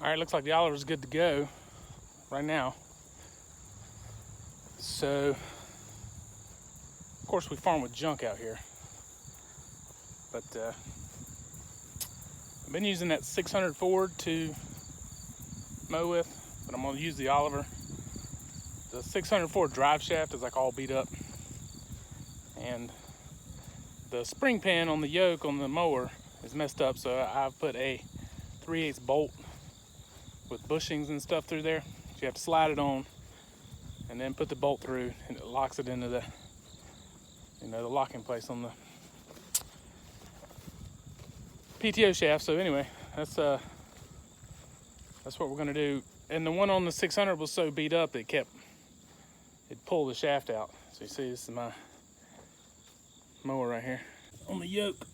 All right, looks like the Oliver's good to go right now. So, of course, we farm with junk out here, but I've been using that 600 Ford to mow with, but I'm gonna use the Oliver. The 600 Ford drive shaft is like all beat up, and the spring pin on the yoke on the mower is messed up, so I've put a 3/8 bolt with bushings and stuff through there. So you have to slide it on and then put the bolt through, and it locks it into the, the locking place on the PTO shaft. So anyway, that's what we're gonna do. And the one on the 600 was so beat up it pulled the shaft out. So you see, this is my mower right here. On the yoke,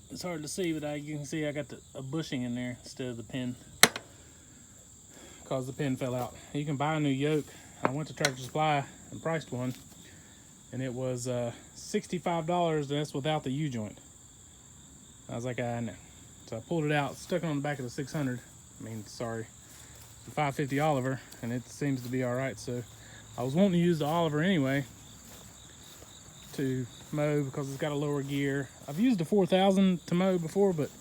it's hard to see, but you can see I got a bushing in there instead of the pin, because the pin fell out. You can buy a new yoke. I went to Tractor Supply and priced one, and it was $65, and that's without the U-joint. I was like, I know. So I pulled it out, stuck it on the back of the 600. The 550 Oliver, and it seems to be all right. So I was wanting to use the Oliver anyway to mow because it's got a lower gear. I've used the 4000 to mow before, but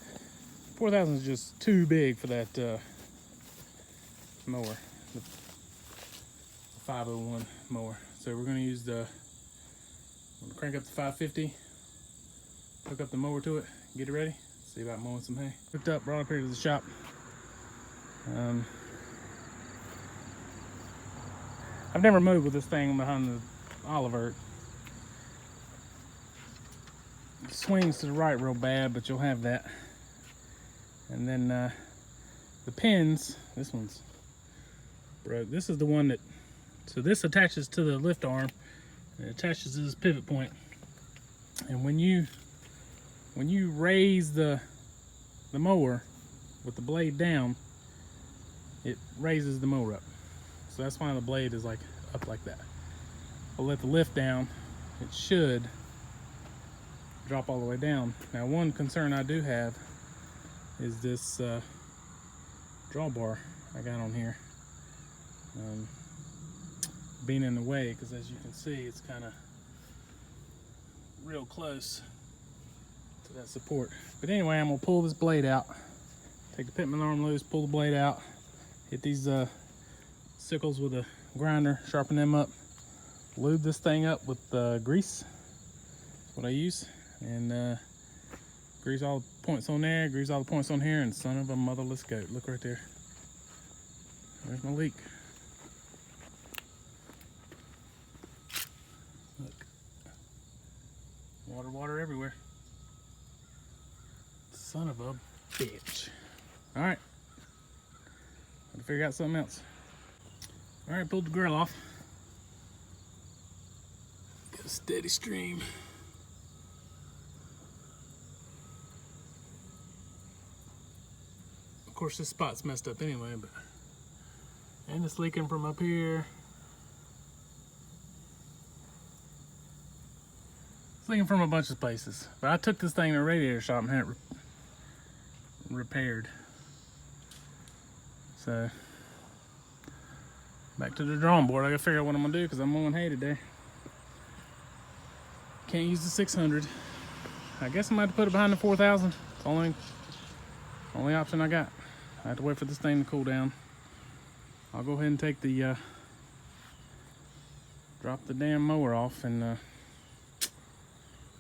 4000 is just too big for that mower, the 501 mower. So we're gonna use I'm gonna crank up the 550, hook up the mower to it, get it ready, see about mowing some hay. Hooked up, brought up here to the shop. I've never mowed with this thing behind the Oliver. It swings to the right real bad, but you'll have that. And then the pins, this one's broke. This is the one that, so this attaches to the lift arm, and it attaches to this pivot point. And when you raise the mower with the blade down, it raises the mower up. So that's why the blade is like up like that. I'll let the lift down, it should drop all the way down. Now, one concern I do have is this drawbar I got on here being in the way, because as you can see, it's kind of real close to that support. But anyway, I'm gonna pull this blade out, take the pitman arm loose, pull the blade out, hit these sickles with a grinder, sharpen them up, lube this thing up with grease. That's what I use. And grease all the points on there, grease all the points on here, and son of a motherless goat. Look right there. There's my leak. Look. Water everywhere. Son of a bitch. All right. Gotta figure out something else. All right, pulled the grill off. Got a steady stream. Of course, this spot's messed up anyway, and it's leaking from up here. It's leaking from a bunch of places. But I took this thing to a radiator shop and had it repaired. So, back to the drawing board. I gotta figure out what I'm gonna do because I'm mowing hay today. Can't use the 600. I guess I'm gonna have to put it behind the 4000. It's the only option I got. I have to wait for this thing to cool down. I'll go ahead and take the drop the damn mower off, and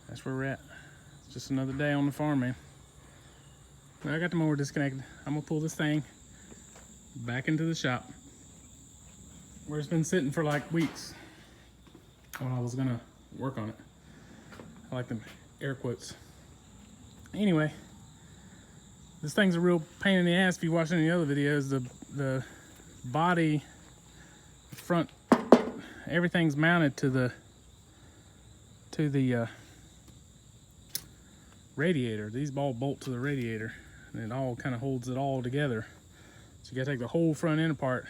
that's where we're at. It's just another day on the farm, man. Well, I got the mower disconnected. I'm gonna pull this thing back into the shop where it's been sitting for like weeks when I was gonna work on it. I like them air quotes. Anyway, this thing's a real pain in the ass. If you watch any other videos, the body, front, everything's mounted to the radiator. These all bolt to the radiator, and it all kind of holds it all together. So you gotta take the whole front end apart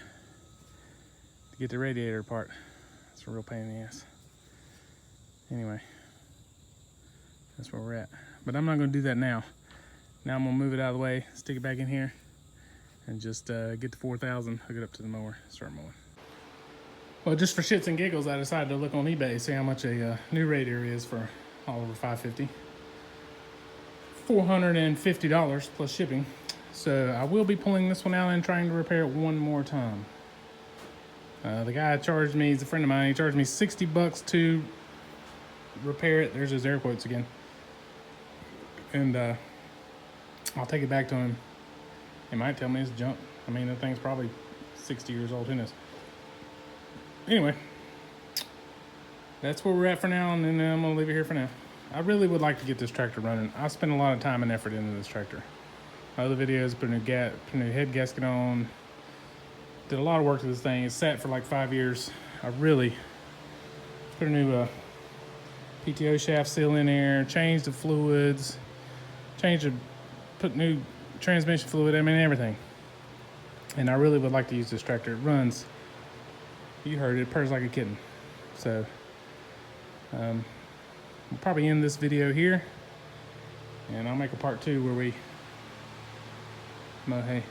to get the radiator apart. It's a real pain in the ass. Anyway, that's where we're at. But I'm not gonna do that now. Now I'm gonna move it out of the way, stick it back in here, and just get to 4,000, hook it up to the mower, start mowing. Well, just for shits and giggles, I decided to look on eBay, see how much a new radiator is for Oliver 550. $450 plus shipping. So I will be pulling this one out and trying to repair it one more time. The guy charged me, he's a friend of mine, he charged me 60 bucks to repair it. There's his air quotes again. And I'll take it back to him. He might tell me it's junk. I mean, that thing's probably 60 years old, who knows. Anyway, that's where we're at for now, and then I'm gonna leave it here for now. I really would like to get this tractor running. I spent a lot of time and effort into this tractor. My other videos, put a new head gasket on, did a lot of work to this thing. It's sat for like 5 years. I really put a new PTO shaft seal in there, changed the fluids, put new transmission fluid, I mean everything. And I really would like to use this tractor. It runs, you heard it, purrs like a kitten. So we'll probably end this video here, and I'll make a part 2 where we mow hay.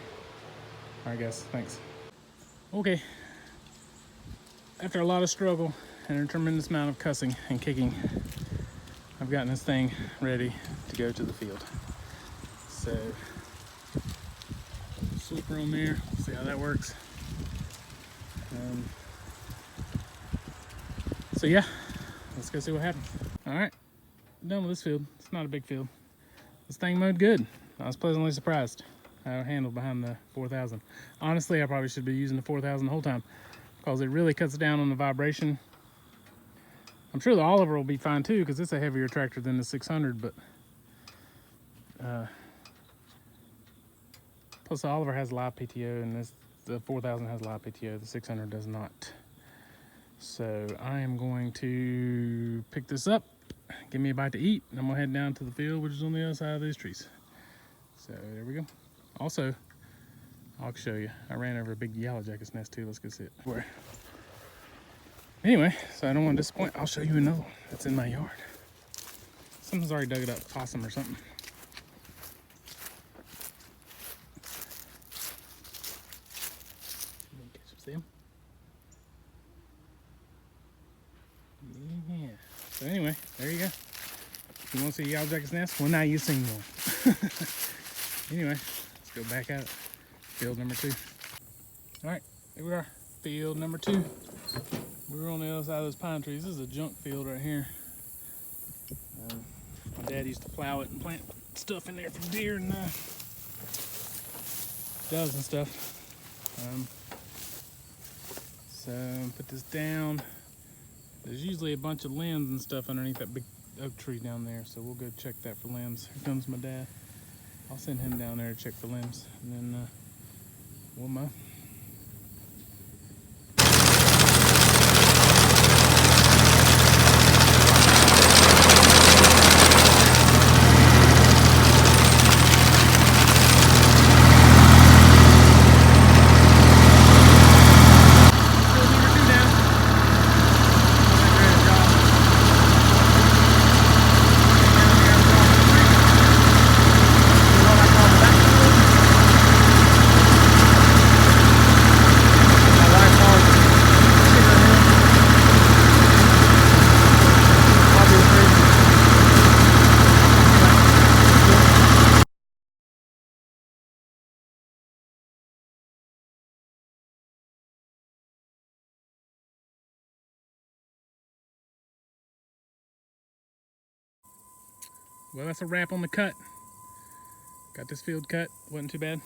All right guys, thanks. Okay, after a lot of struggle and a tremendous amount of cussing and kicking, I've gotten this thing ready to go to the field. So, sweeper on there, see how that works. So yeah, let's go see what happens. All right, done with this field. It's not a big field. This thing mowed good. I was pleasantly surprised how it handled behind the 4,000. Honestly, I probably should be using the 4,000 the whole time because it really cuts down on the vibration. I'm sure the Oliver will be fine too because it's a heavier tractor than the 600, but plus the Oliver has live PTO and the 4,000 has live PTO, the 600 does not. So I am going to pick this up, give me a bite to eat, and I'm gonna head down to the field, which is on the other side of these trees. So there we go. Also, I'll show you, I ran over a big yellow jacket's nest too. Let's go see it. Where? Anyway, so I don't want to disappoint, I'll show you another one that's in my yard. Someone's already dug it up, possum or something. See him? Yeah. So anyway, there you go. You want to see a yellow jacket's nest? Well, now you've seen one. Anyway, let's go back at it. Field number 2. All right, here we are. Field number 2. We're on the other side of those pine trees. This is a junk field right here. My dad used to plow it and plant stuff in there for deer and doves and stuff. So put this down. There's usually a bunch of limbs and stuff underneath that big oak tree down there, so we'll go check that for limbs. Here comes my dad. I'll send him down there to check for limbs, and then we'll mow. Well, that's a wrap on the cut. Got this field cut, wasn't too bad.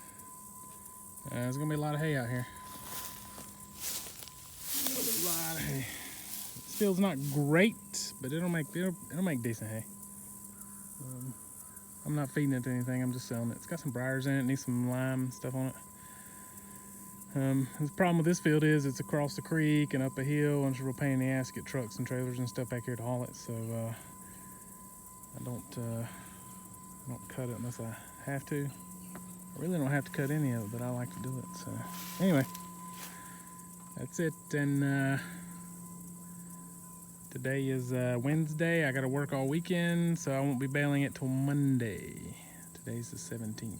There's gonna be a lot of hay out here. A lot of hay. This field's not great, but it'll make decent hay. I'm not feeding it to anything, I'm just selling it. It's got some briars in it, needs some lime and stuff on it. The problem with this field is it's across the creek and up a hill, and it's a real pain in the ass to get trucks and trailers and stuff back here to haul it, so I don't cut it unless I have to. I really don't have to cut any of it, but I like to do it. So anyway, that's it. And today is Wednesday. I got to work all weekend, so I won't be bailing it till Monday to Today's the 17th.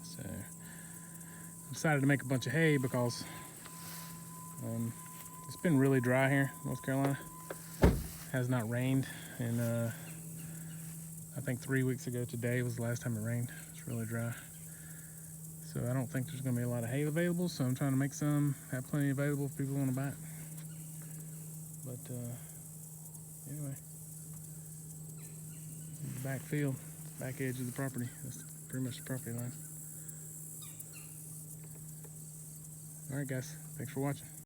So I decided to make a bunch of hay because it's been really dry here in North Carolina. Has not rained, and I think 3 weeks ago today was the last time it rained. It's really dry. So I don't think there's gonna be a lot of hay available, so I'm trying to make some, have plenty available if people wanna buy it. But anyway, the back field, back edge of the property. That's pretty much the property line. All right, guys, thanks for watching.